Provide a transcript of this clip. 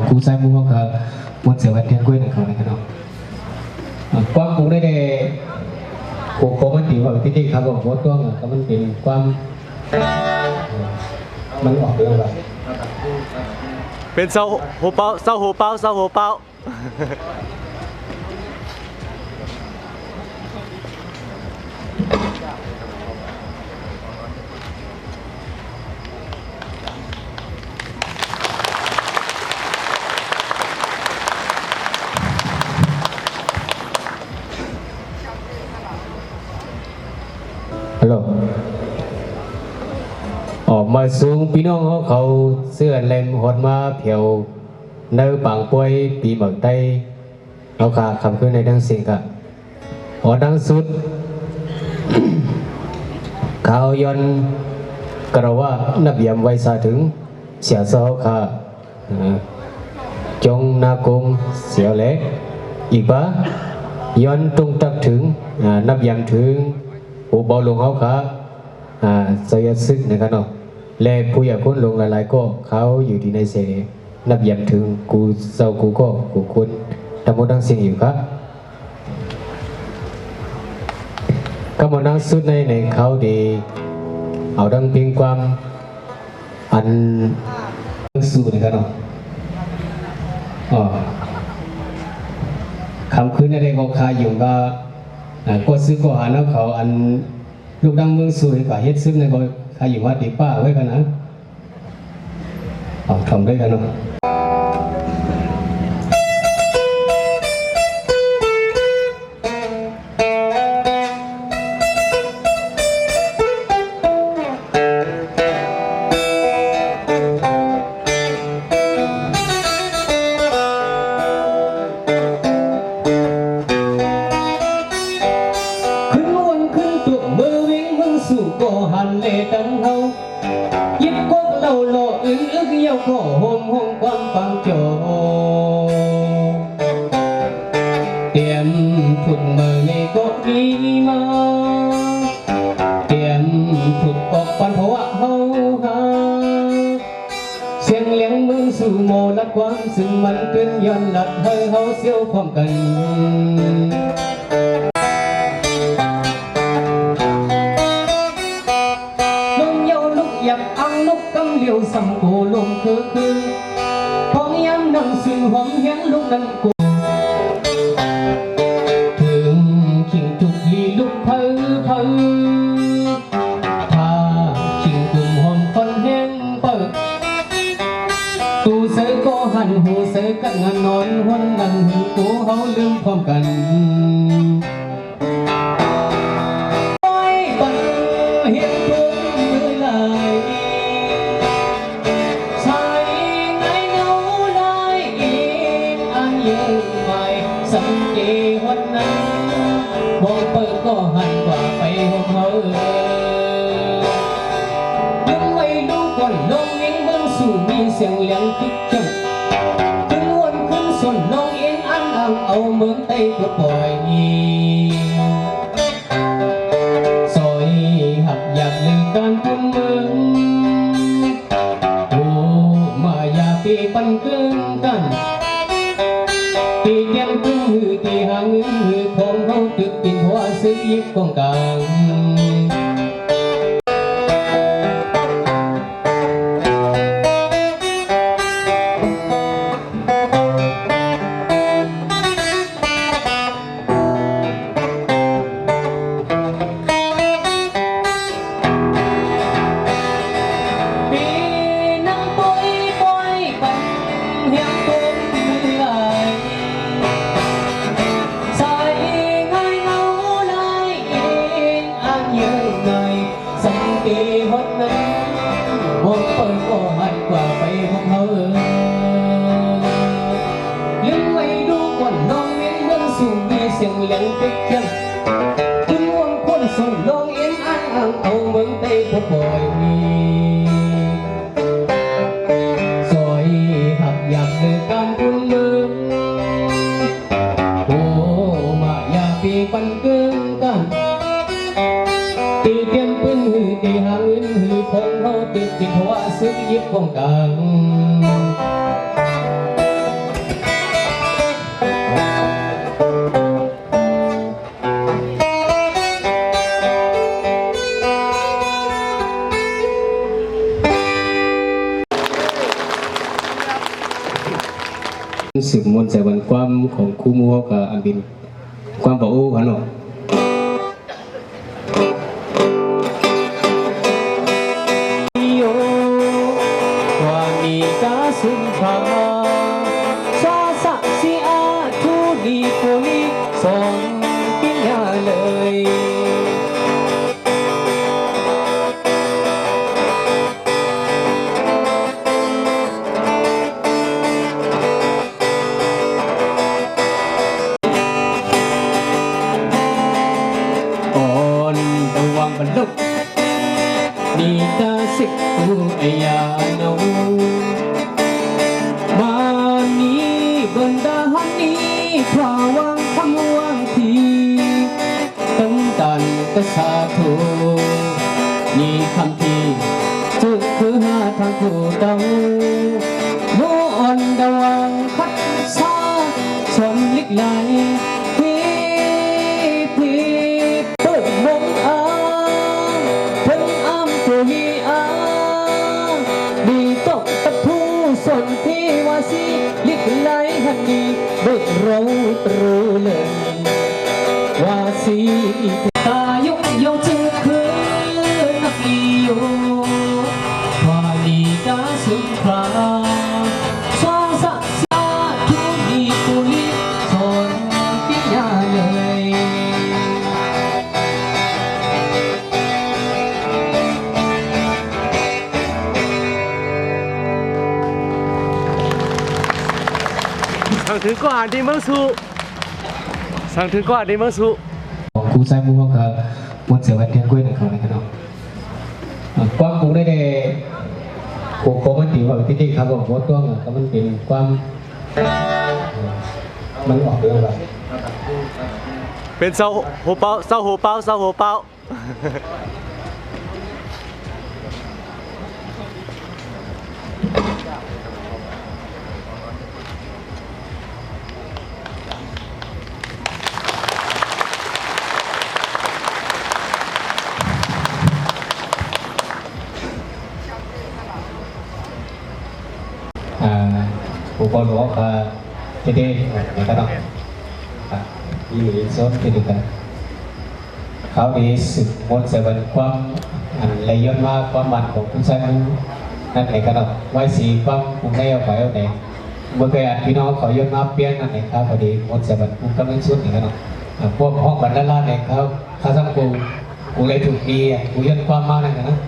กูใส่มือเขาก็มดเสียวันเทียนกล้วยหนึ่งเขาเลยครับความกูได้กูโคมันตีว่าที่ครับผมว่าตัวก็มันเป็นความมันออกเรื่องแบบเป็นเศร้าโหเป้าเศร้าโหเป้าเศร้าโหเป้าฮัลโหลออกมาสูงพี่น้องเขาเสื้อเล่มหดมาเพียวเนื้อปังป่วยปีเมืองไต้เอาขาคำขึ้นในดังสิ่งกะหอดังสุด ข่าวยนกระว่านับยำไว้ซาถึงเสียเสาขาจงนาคงเสียวเล็กอีกบ้าย้อนตรงตักถึงนับยำถึงผู้บอลลงเขาขาเสียซึกนะครับเนาะและผู้อยากคุ้นลงหลายๆก็เขาอยู่ที่ในเสนับยำถึงกูเศร้ากูก็กูคุ้นทั้งหมดทั้งสิ้นอยู่ครับก็มานั่งสุดในเขาดีเอาดังเพียงความอันสู้นะครับเนาะคำคืนในเขาคาอยู่ก็ซื้อก็หาแล้วเขาอันลูกดังเมืองสู้ให้กับเฮ็ดซึมในเขาคาอยู่วัดดีป้าไว้กันนะทำได้กันเนาะก็หันเลดังเฮายิบก็เราโลอึ้งอึ้งเยี่ยวก็โฮมห้องความฟังโจเตรียมถุดมือนี่ก็ดีมาเตรียมถุดออกปันเพราะว่าเฮาหาเสียงเลี้ยงมือสู่โมนัดความซึ่งมันเกินย้อนนัดให้เฮาเสียวพร้อมกันเลี้ยวสัมโกลมคือห้องย้ำนั่งสื่อหอมเฮียงลูกนั่งกูถึงขิงจุกลีลุกเพอถ้าขิงกลุ่มหอมฟันแห้งเปิดตูเสือก็หันหูเสือกันงานนอนวันนั่งหูกูเขาลืมพร้อมกันสังเกตวันนั้นมองเปิดก็หันกว่าไปหัวเธอยังไม่ดูก่อนน้องเองเบื้องสู่มีเสียงเลี้ยงคิดจังขึ้นวนขึ้นส่วนน้องเองอันอ่างเอาเมืองไต้ก็ปล่อยซอยหักอยากลืมการทุ่มเมืองโอ้มายาปีปันเกินกันตีเตียงพึ่งหือตีหางหือของเขาตึกกินหัวซื้อยิบกองกลางฮอดนั้นมองเปิดก็หันกว่าไปของเขาลืมไว้ดูก่อนน้องเอ็นเบื้องสู่มีเสียงเลี้ยงติดยังขึ้นวงคนส่งน้องเอ็นอ่างเอาเมืองไต้พบบ่อยซอยหักอยากเดินการทุ่มเมืองโอ้มาอย่าปีปันเกินกันตีเตียนปืนหือตีหางอื่นหือพงเขาติดติดหัวซึกยิบกองกลาง สืบมวลใส่วันความของคู่มัวกับอันบินความบ่อู้กันเนาะโยความมีกาสุนทรซาสักสีอาทูดีโพลีสองปิญญาเลยบรรลุนี่ตาสิกตูไอยาโนมานี้บรรดาฮันนี้พระวังคำวังทีตั้งตันกษาทูนี่คำที่จุดคือหาทางผู้เดาโมอ่อนดาวังคัดซาสนลิกไหลสนที่ว่าสิลิกไหลหันนี้เบิกเราตรูเลยว่าสิตายุกโยจึงคือนักลีโยพอดีกาสุนทราสองสักษาทุนีปุลิสนปิญญาเลยสั่งถึงก็อ่านดีเมืองสุสั่งถึงก็อ่านดีเมืองสุ ครูใส่หมูเขากับมวลเสือวันเทียนกล้วยหนึ่งเขาเลยกันเนาะความครูได้ในครูโคมันตีว่าที่นี่ครับผมโคตรต้องก็มันเป็นความมันออกเรื่องแบบ เป็นเสาหัวเป้าเสาหัวเป้าเสาหัวเป้าครูบอลบอกว่าที่นี่นี่ก็ต้องยี่สิบสองที่นี่กันเขาดีสืบมวลเสวันความอันเลยย้อนมาความมันของผู้ชายนั้นนั่นเองก็ต้องไว้สีความผมได้เอาไปเอาไหนเมื่อกี้พี่น้องขอย้อนมาเปลี่ยนนั่นเองครับพอดีมวลเสวันผมกำลังชุดนี่ก็ต้องพวกห้องบรรดาเนี่ยเขาเขาทั้งกูเลยถูกดีกูย้อนความมานั่นกันนะ